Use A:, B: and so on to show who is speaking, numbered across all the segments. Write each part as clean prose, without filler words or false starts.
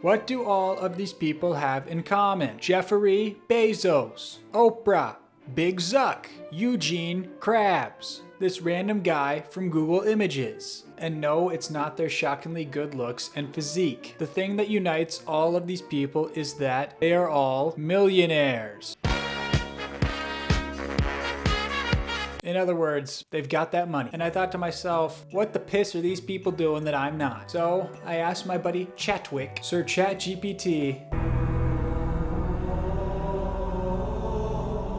A: What do all of these people have in common? Jeffrey Bezos, Oprah, Big Zuck, Eugene Krabs, this random guy from Google Images. And no, it's not their shockingly good looks and physique. The thing that unites all of these people is that they are all millionaires. In other words, they've got that money. And I thought to myself, what the piss are these people doing that I'm not? So I asked my buddy Chatwick, Sir ChatGPT,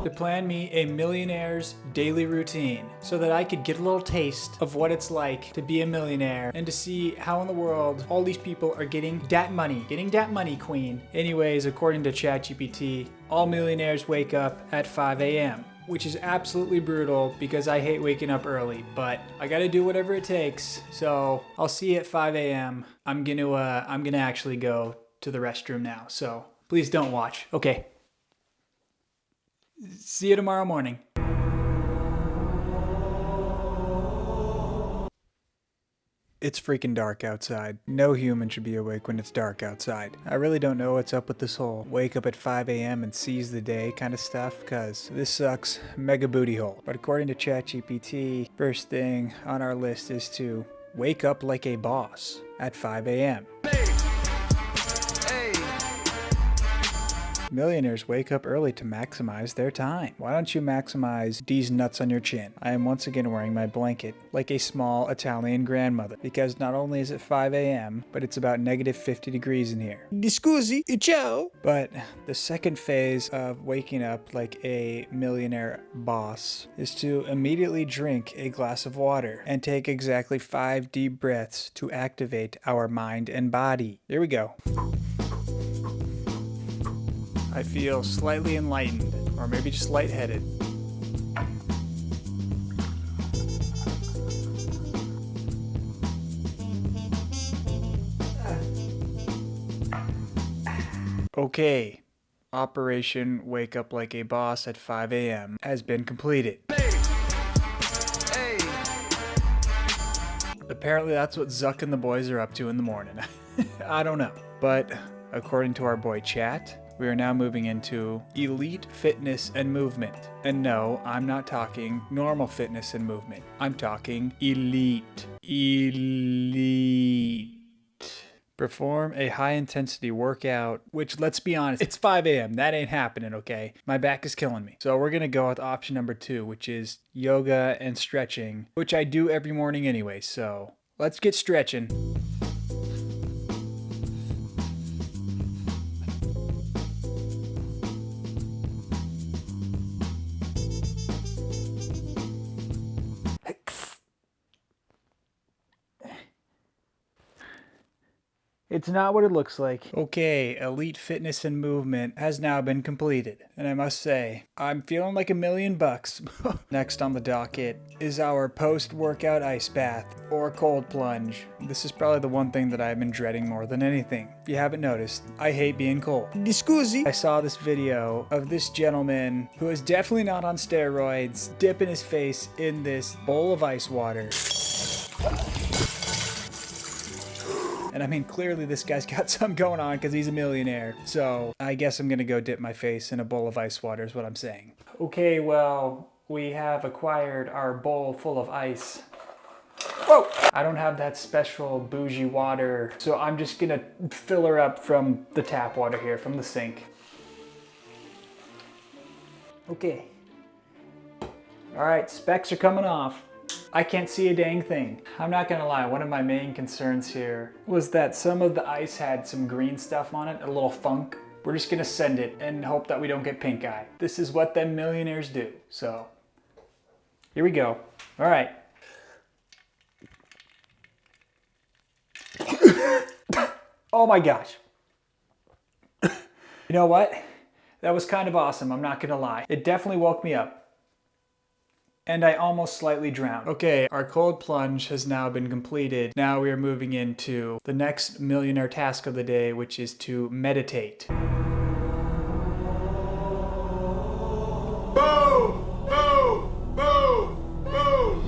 A: to plan me a millionaire's daily routine so that I could get a little taste of what it's like to be a millionaire and to see how in the world all these people are getting that money, queen. Anyways, according to ChatGPT, all millionaires wake up at 5 a.m. which is absolutely brutal because I hate waking up early, but I gotta do whatever it takes. So I'll see you at 5 a.m. I'm gonna actually go to the restroom now, so please don't watch. Okay. See you tomorrow morning. It's freaking dark outside. No human should be awake when it's dark outside. I really don't know what's up with this whole wake up at 5 a.m. and seize the day kind of stuff, cause this sucks mega booty hole. But according to ChatGPT, first thing on our list is to wake up like a boss at 5 a.m. Millionaires wake up early to maximize their time. Why don't you maximize these nuts on your chin? I am once again wearing my blanket like a small Italian grandmother because not only is it 5 a.m., but it's about -50 degrees in here. Scusi, ciao. But the second phase of waking up like a millionaire boss is to immediately drink a glass of water and take exactly 5 deep breaths to activate our mind and body. There we go. I feel slightly enlightened, or maybe just lightheaded. Okay, Operation Wake Up Like a Boss at 5 a.m. has been completed. Apparently that's what Zuck and the boys are up to in the morning. I don't know, but according to our boy Chat, we are now moving into elite fitness and movement. And no, I'm not talking normal fitness and movement. I'm talking elite. Elite. Perform a high-intensity workout, which, let's be honest, it's 5 a.m. That ain't happening, okay? My back is killing me. So we're gonna go with option number 2, which is yoga and stretching, which I do every morning anyway, so let's get stretching. It's not what it looks like. Okay, elite fitness and movement has now been completed. And I must say, I'm feeling like $1,000,000. Next on the docket is our post-workout ice bath or cold plunge. This is probably the one thing that I've been dreading more than anything. If you haven't noticed, I hate being cold. Scusi. I saw this video of this gentleman who is definitely not on steroids dipping his face in this bowl of ice water. And I mean, clearly this guy's got something going on because he's a millionaire. So I guess I'm gonna go dip my face in a bowl of ice water is what I'm saying. Okay, well, we have acquired our bowl full of ice. Whoa! I don't have that special bougie water, so I'm just gonna fill her up from the tap water here, from the sink. Okay. All right, specs are coming off. I can't see a dang thing. I'm not gonna lie, one of my main concerns here was that some of the ice had some green stuff on it, a little funk. We're just gonna send it and hope that we don't get pink eye. This is what them millionaires do, so here we go. All right. Oh my gosh. You know what? That was kind of awesome, I'm not gonna lie. It definitely woke me up. And I almost slightly drowned. Okay, our cold plunge has now been completed. Now we are moving into the next millionaire task of the day, which is to meditate. Boom! Boom! Boom! Boom!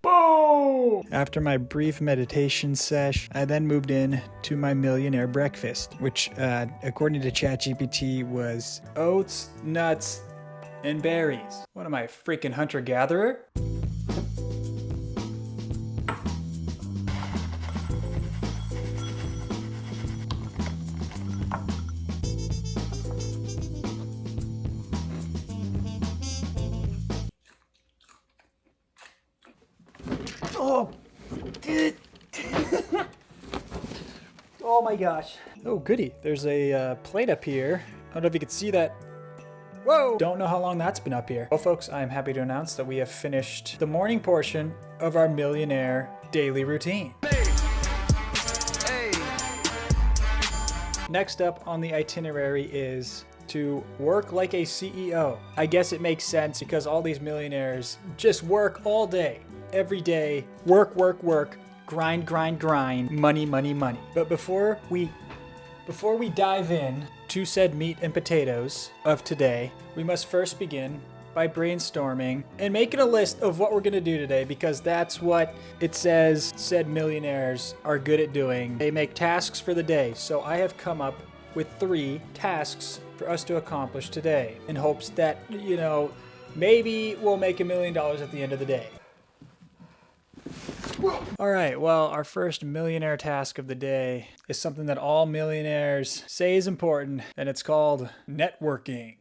A: Boom! After my brief meditation sesh, I then moved in to my millionaire breakfast, which, according to ChatGPT, was oats, nuts, and berries. What am I, a freaking hunter-gatherer? Oh, oh my gosh. Oh, goody. There's a plate up here. I don't know if you can see that. Whoa! Don't know how long that's been up here. Well, folks, I'm happy to announce that we have finished the morning portion of our millionaire daily routine. Hey. Hey. Next up on the itinerary is to work like a CEO. I guess it makes sense because all these millionaires just work all day. Every day, work, work, work, grind, grind, grind, money, money, money. But before we dive in to said meat and potatoes of today, we must first begin by brainstorming and making a list of what we're gonna do today, because that's what it says said millionaires are good at doing. They make tasks for the day. So I have come up with 3 tasks for us to accomplish today in hopes that, you know, maybe we'll make $1 million at the end of the day. All right, well, our first millionaire task of the day is something that all millionaires say is important, and it's called networking.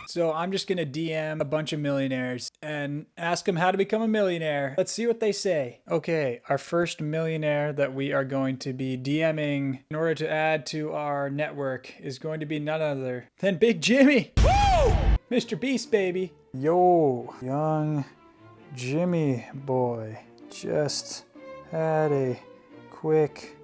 A: So I'm just gonna DM a bunch of millionaires and ask them how to become a millionaire. Let's see what they say. Okay, our first millionaire that we are going to be DMing in order to add to our network is going to be none other than Big Jimmy. Woo! Mr. Beast, baby. Yo, young Jimmy boy, just had a quick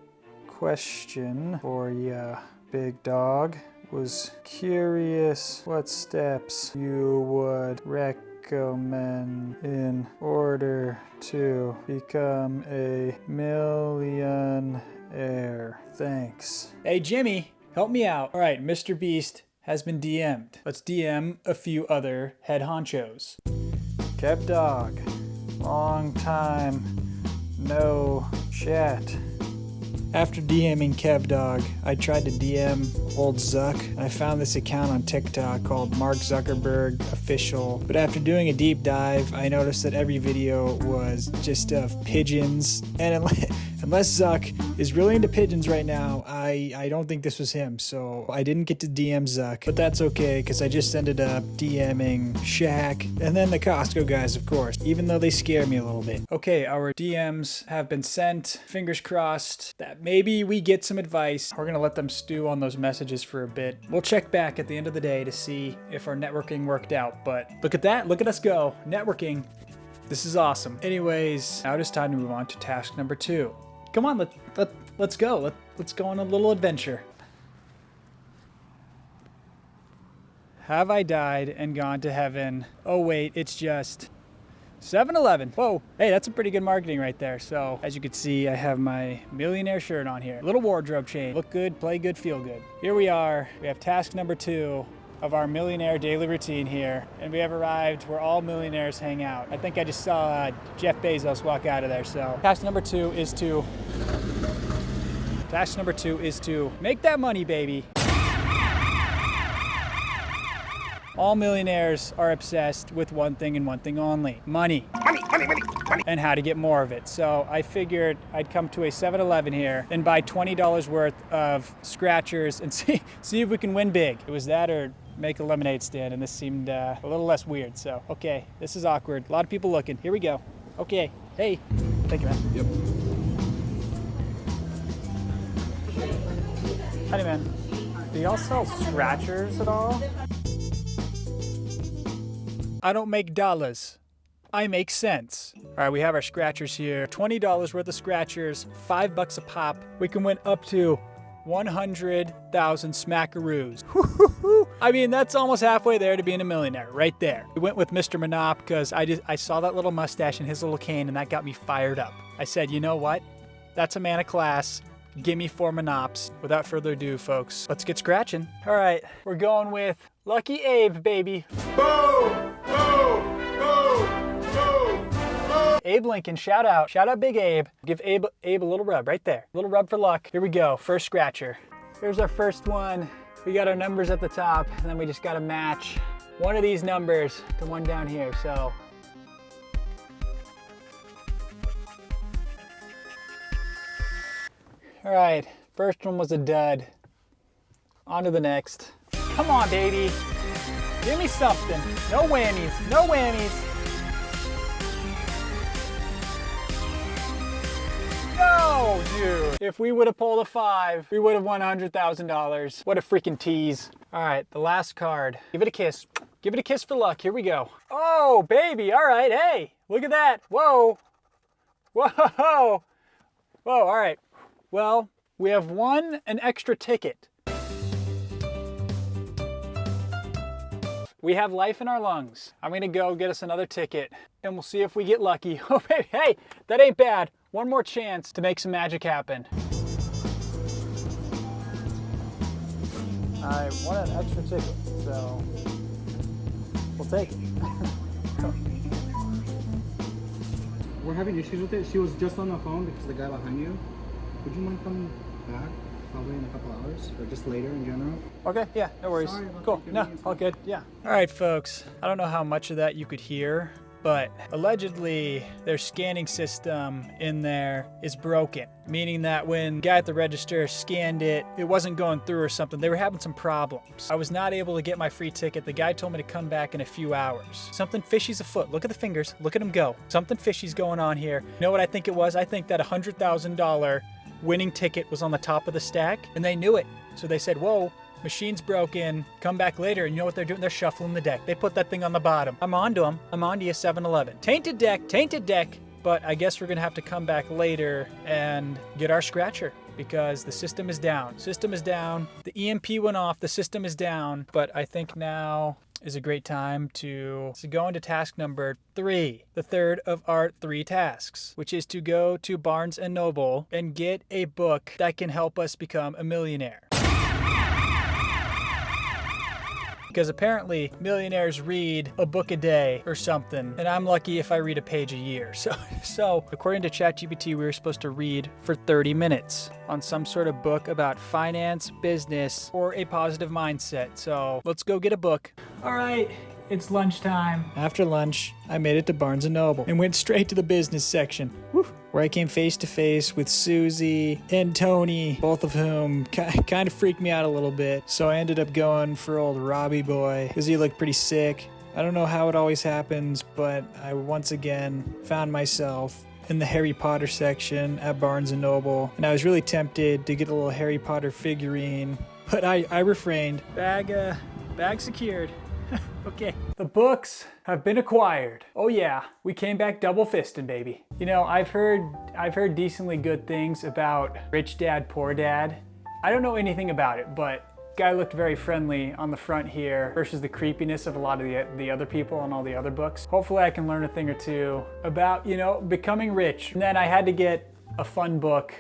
A: question for ya, big dog. Was curious what steps you would recommend in order to become a millionaire. Thanks. Hey Jimmy, help me out. All right, Mr. Beast has been DM'd. Let's DM a few other head honchos. Kev Dog, long time no chat. After DMing Kev Dog, I tried to DM old Zuck. I found this account on TikTok called Mark Zuckerberg Official. But after doing a deep dive, I noticed that every video was just of pigeons. And unless Zuck is really into pigeons right now, I don't think this was him. So I didn't get to DM Zuck, but that's okay because I just ended up DMing Shaq and then the Costco guys, of course, even though they scare me a little bit. Okay, our DMs have been sent. Fingers crossed that maybe we get some advice. We're gonna let them stew on those messages for a bit. We'll check back at the end of the day to see if our networking worked out. But look at that, look at us go, networking. This is awesome. Anyways, now it is time to move on to task number 2. Come on, let's go. Let's go on a little adventure. Have I died and gone to heaven? Oh wait, it's just 7-Eleven. Whoa, hey, that's a pretty good marketing right there. So as you can see, I have my millionaire shirt on here. Little wardrobe change. Look good, play good, feel good. Here we are. We have task number 2 of our millionaire daily routine here. And we have arrived where all millionaires hang out. I think I just saw Jeff Bezos walk out of there. So task number 2 is to make that money, baby. All millionaires are obsessed with one thing and one thing only: money. Money, money, money, money. And how to get more of it. So I figured I'd come to a 7-Eleven here and buy $20 worth of scratchers and see if we can win big. It was that or make a lemonade stand, and this seemed a little less weird. So, okay, this is awkward. A lot of people looking. Here we go. Okay, hey. Thank you, man. Yep. Howdy, man. Do y'all sell scratchers at all? I don't make dollars. I make sense. All right, we have our scratchers here. $20 worth of scratchers, $5 a pop. We can win up to 100,000 smackaroos. I mean, that's almost halfway there to being a millionaire, right there. We went with Mr. Monop because I saw that little mustache and his little cane, and that got me fired up. I said, you know what? That's a man of class. Give me 4 Monops. Without further ado, folks, let's get scratching. All right, we're going with Lucky Abe, baby. Boom! Boom! Boom! Boom! Abe Lincoln, shout out. Shout out Big Abe. Give Abe a little rub right there. Little rub for luck. Here we go, first scratcher. Here's our first one. We got our numbers at the top, and then we just gotta match one of these numbers to one down here, so. All right, first one was a dud. On to the next. Come on, baby. Give me something. No whammies, no whammies. No, dude. If we would have pulled a 5, we would have won $100,000. What a freaking tease. All right, the last card. Give it a kiss. Give it a kiss for luck. Here we go. Oh, baby. All right. Hey, look at that. Whoa. Whoa. Whoa. All right. Well, we have won an extra ticket. We have life in our lungs. I'm gonna go get us another ticket and we'll see if we get lucky. Oh, baby. Hey, that ain't bad. One more chance to make some magic happen. I won an extra ticket, so we'll take it.
B: We're having issues with it. She was just on the phone because the guy behind you. Would you mind coming back probably in a couple hours or just later in general?
A: Okay, yeah, no worries.
B: Sorry about
A: Cool,
B: the
A: no,
B: inconvenience.
A: all good, yeah. All right, folks, I don't know how much of that you could hear, but allegedly their scanning system in there is broken, meaning that when the guy at the register scanned it, it wasn't going through or something. They were having some problems. I was not able to get my free ticket. The guy told me to come back in a few hours. Something fishy's afoot. Look at the fingers. Look at them go. Something fishy's going on here. You know what I think it was? I think that $100,000 winning ticket was on the top of the stack, and they knew it. So they said, whoa, machine's broken, come back later. And you know what they're doing? They're shuffling the deck. They put that thing on the bottom. I'm on to them. I'm on to you, 7-Eleven. Tainted deck. But I guess we're gonna have to come back later and get our scratcher because the system is down. System is down. The EMP went off, the system is down. But I think now is a great time to go into task number 3, the third of our 3 tasks, which is to go to Barnes & Noble and get a book that can help us become a millionaire. Because apparently millionaires read a book a day or something, and I'm lucky if I read a page a year. So according to ChatGPT, we were supposed to read for 30 minutes on some sort of book about finance, business, or a positive mindset. So let's go get a book. All right, it's lunchtime. After lunch, I made it to Barnes & Noble and went straight to the business section. Woo. Where I came face to face with Susie and Tony, both of whom kind of freaked me out a little bit. So I ended up going for old Robbie boy because he looked pretty sick. I don't know how it always happens, but I once again found myself in the Harry Potter section at Barnes & Noble, and I was really tempted to get a little Harry Potter figurine, but I refrained. Bag secured. Okay. The books have been acquired. Oh yeah, we came back double fisting, baby. You know, I've heard decently good things about Rich Dad, Poor Dad. I don't know anything about it, but guy looked very friendly on the front here versus the creepiness of a lot of the other people on all the other books. Hopefully I can learn a thing or two about, you know, becoming rich. And then I had to get a fun book.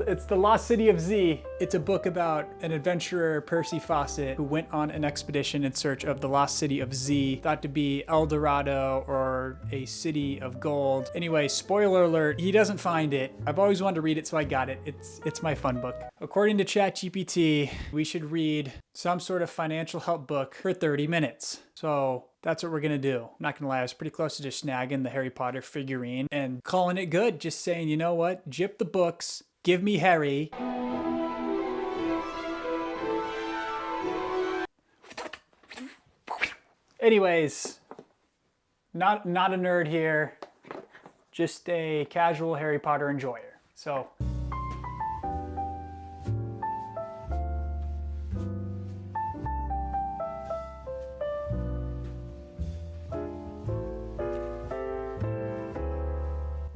A: It's The Lost City of Z. It's a book about an adventurer, Percy Fawcett, who went on an expedition in search of the Lost City of Z, thought to be El Dorado or a city of gold. Anyway, spoiler alert, he doesn't find it. I've always wanted to read it, so I got it. It's my fun book. According to ChatGPT, we should read some sort of financial help book for 30 minutes. So that's what we're gonna do. I'm not gonna lie, I was pretty close to just snagging the Harry Potter figurine and calling it good. Just saying, you know what? Jip the books, give me Harry. Anyways, not a nerd here, just a casual Harry Potter enjoyer. So.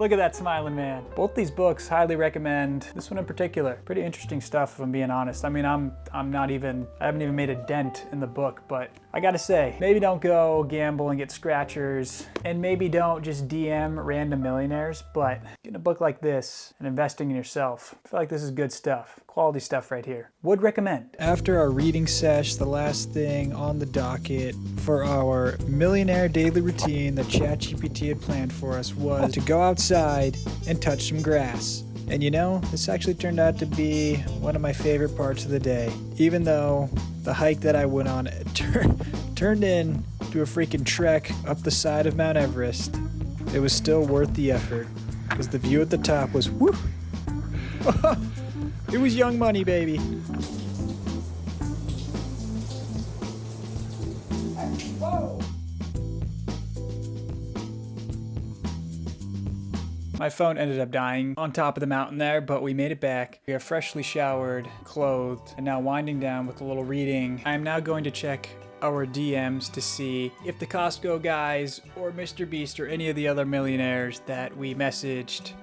A: Look at that smiling man. Both these books, highly recommend. This one in particular, pretty interesting stuff if I'm being honest. I mean, I haven't even made a dent in the book, but I gotta say, maybe don't go gamble and get scratchers, and maybe don't just DM random millionaires, but getting a book like this and investing in yourself, I feel like this is good stuff. Quality stuff right here. Would recommend. After our reading sesh, the last thing on the docket for our millionaire daily routine that ChatGPT had planned for us was to go outside and touch some grass. And you know, this actually turned out to be one of my favorite parts of the day. Even though the hike that I went on turned into a freaking trek up the side of Mount Everest, it was still worth the effort because the view at the top was woo. It was young money, baby. Whoa. My phone ended up dying on top of the mountain there, but we made it back. We are freshly showered, clothed, and now winding down with a little reading. I am now going to check our DMs to see if the Costco guys or Mr. Beast or any of the other millionaires that we messaged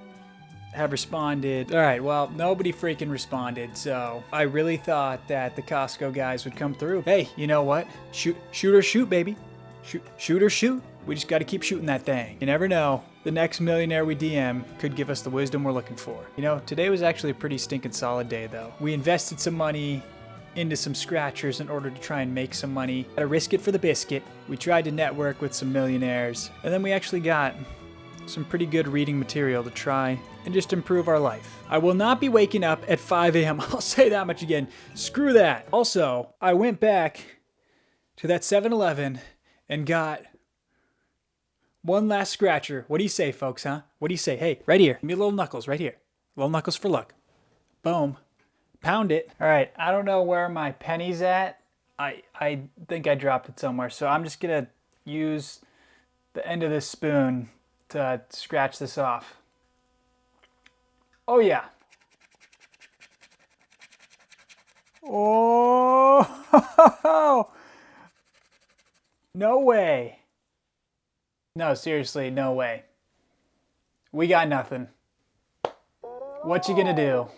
A: have responded. All right, well, nobody freaking responded, so I really thought that the Costco guys would come through. Hey, you know what? Shoot or shoot, baby. Shoot or shoot. We just got to keep shooting that thing. You never know. The next millionaire we DM could give us the wisdom we're looking for. You know, today was actually a pretty stinking solid day, though. We invested some money into some scratchers in order to try and make some money. Gotta risk it for the biscuit. We tried to network with some millionaires, and then we actually got some pretty good reading material to try and just improve our life. I will not be waking up at 5 a.m. I'll say that much again. Screw that. Also, I went back to that 7-Eleven and got one last scratcher. What do you say, folks, huh? What do you say? Hey, right here. Give me a little knuckles right here. Little knuckles for luck. Boom. Pound it. All right, I don't know where my penny's at. I think I dropped it somewhere, so I'm just gonna use the end of this spoon to scratch this off. Oh yeah. Oh, no way. No, seriously, no way. We got nothing. What you gonna do?